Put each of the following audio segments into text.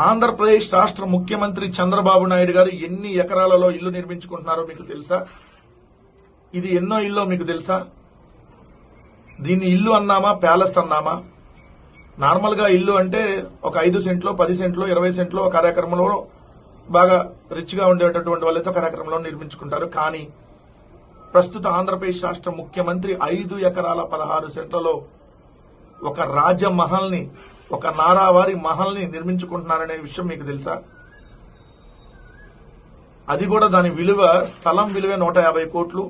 ఆంధ్రప్రదేశ్ రాష్ట్ర ముఖ్యమంత్రి చంద్రబాబు నాయుడు గారు ఎన్ని ఎకరాలలో ఇల్లు నిర్మించుకుంటున్నారో మీకు తెలుసా? ఇది ఎన్నో ఇల్లు మీకు తెలుసా? దీన్ని ఇల్లు అన్నామా ప్యాలెస్ అన్నామా? నార్మల్ గా ఇల్లు అంటే ఒక 5 సెంట్లో 10 సెంట్లో 20 సెంట్లో ఒక కార్యక్రమంలో బాగా రిచ్ గా ఉండేటటువంటి వాళ్ళతో కార్యక్రమంలో నిర్మించుకుంటారు. కానీ ప్రస్తుత ఆంధ్రప్రదేశ్ రాష్ట్ర ముఖ్యమంత్రి 5 ఎకరాల 16 సెంట్లలో ఒక రాజమహల్ ని, ఒక నారావారి మహల్ ని నిర్మించుకుంటున్నారనే విషయం మీకు తెలుసా? అది కూడా దాని విలువ, స్థలం విలువే 150 కోట్లు.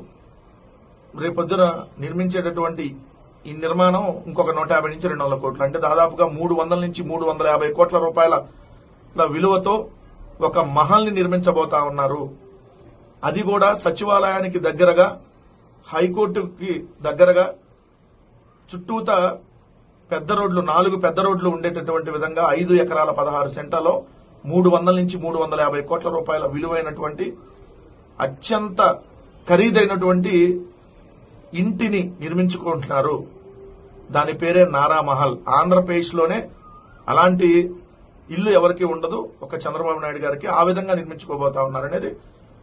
రేపొద్దున నిర్మించేటటువంటి ఈ నిర్మాణం ఇంకొక 150 నుంచి 200 కోట్లు, అంటే దాదాపుగా 300 నుంచి 350 కోట్ల రూపాయల విలువతో ఒక మహల్ ని నిర్మించబోతా ఉన్నారు. అది కూడా సచివాలయానికి దగ్గరగా, హైకోర్టుకి దగ్గరగా, చుట్టూతా పెద్ద రోడ్లు, 4 పెద్ద రోడ్లు ఉండేటటువంటి విధంగా 5 ఎకరాల 16 సెంట్లలో 300 నుంచి 350 కోట్ల రూపాయల విలువైనటువంటి అత్యంత ఖరీదైనటువంటి ఇంటిని నిర్మించుకుంటున్నారు. దాని పేరే నారామహల్. ఆంధ్రప్రదేశ్ లోనే అలాంటి ఇల్లు ఎవరికి ఉండదు, ఒక చంద్రబాబు నాయుడు గారికి. ఆ విధంగా నిర్మించుకోబోతా ఉన్నారనేది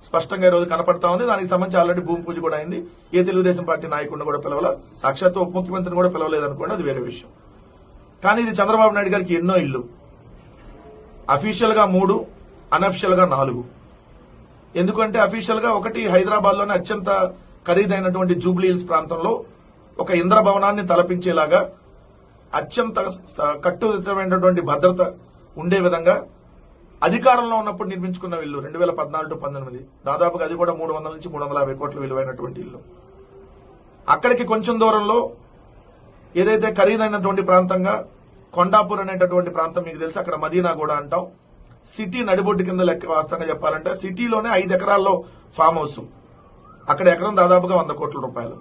స్పష్టంగా ఈ రోజు కనపడతా ఉంది. దానికి సంబంధించి ఆల్రెడీ భూమి పూజ కూడా అయింది. ఏ తెలుగుదేశం పార్టీ నాయకుడిని కూడా పిలవల, సాక్షాత్ ఉప ముఖ్యమంత్రిని కూడా పిలవలేదనుకోండి, అది వేరే విషయం. కానీ ఇది చంద్రబాబు నాయుడు గారికి ఎన్నో ఇల్లు. అఫీషియల్ గా 3, అన్అఫిషియల్ గా 4. ఎందుకంటే అఫీషియల్ గా ఒకటి హైదరాబాద్ లోనే అత్యంత ఖరీదైనటువంటి జూబ్లీ హిల్స్ ప్రాంతంలో ఒక ఇంద్రభవనాన్ని తలపించేలాగా అత్యంత కట్టుదిట్టమైనటువంటి భద్రత ఉండే విధంగా అధికారంలో ఉన్నప్పుడు నిర్మించుకున్న ఇల్లు 2014-19. దాదాపుగా అది కూడా 300 నుంచి 350 కోట్ల విలువైనటువంటి ఇల్లు. అక్కడికి కొంచెం దూరంలో ఏదైతే ఖరీదైనటువంటి ప్రాంతంగా కొండాపూర్ అనేటటువంటి ప్రాంతం మీకు తెలుసు, అక్కడ మదీనా కూడా అంటాం. సిటీ నడిబొడ్డు కింద లెక్క వాస్తవంగా చెప్పాలంటే సిటీలోనే 5 ఎకరాల్లో ఫామ్ హౌస్. అక్కడ ఎకరం దాదాపుగా 100 కోట్ల రూపాయలు.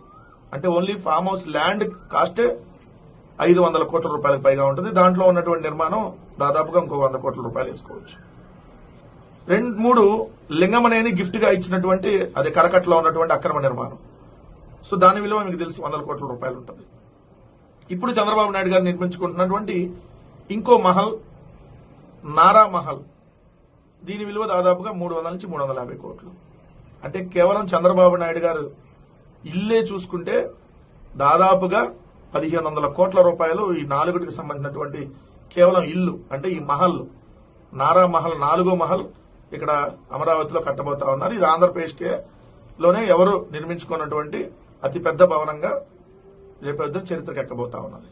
అంటే ఓన్లీ ఫామ్ హౌస్ ల్యాండ్ కాస్టే 500 కోట్ల రూపాయలకు పైగా ఉంటుంది. దాంట్లో ఉన్నటువంటి నిర్మాణం దాదాపుగా ఇంకో 100 కోట్ల రూపాయలు వేసుకోవచ్చు. 2-3 లింగమనేని గిఫ్ట్ గా ఇచ్చినటువంటి, అది కరకట్లో ఉన్నటువంటి అక్రమ నిర్మాణం. సో దాని విలువ మీకు తెలుసు, 100 కోట్ల రూపాయలు ఉంటుంది. ఇప్పుడు చంద్రబాబు నాయుడు గారు నిర్మించుకుంటున్నటువంటి ఇంకో మహల్, నారా మహల్, దీని విలువ దాదాపుగా 300 నుంచి 350 కోట్లు. అంటే కేవలం చంద్రబాబు నాయుడు గారు ఇల్లే చూసుకుంటే దాదాపుగా 1500 కోట్ల రూపాయలు ఈ 4టికి సంబంధించినటువంటి కేవలం ఇల్లు. అంటే ఈ మహల్, నారా మహల్ 4వ మహల్ ఇక్కడ అమరావతిలో కట్టబోతా ఉన్నారు. ఇది ఆంధ్రప్రదేశ్ లోనే ఎవరు నిర్మించుకున్నటువంటి అతి పెద్ద భవనంగా రేపొద్దున చరిత్రకు ఎక్కబోతా ఉన్నది.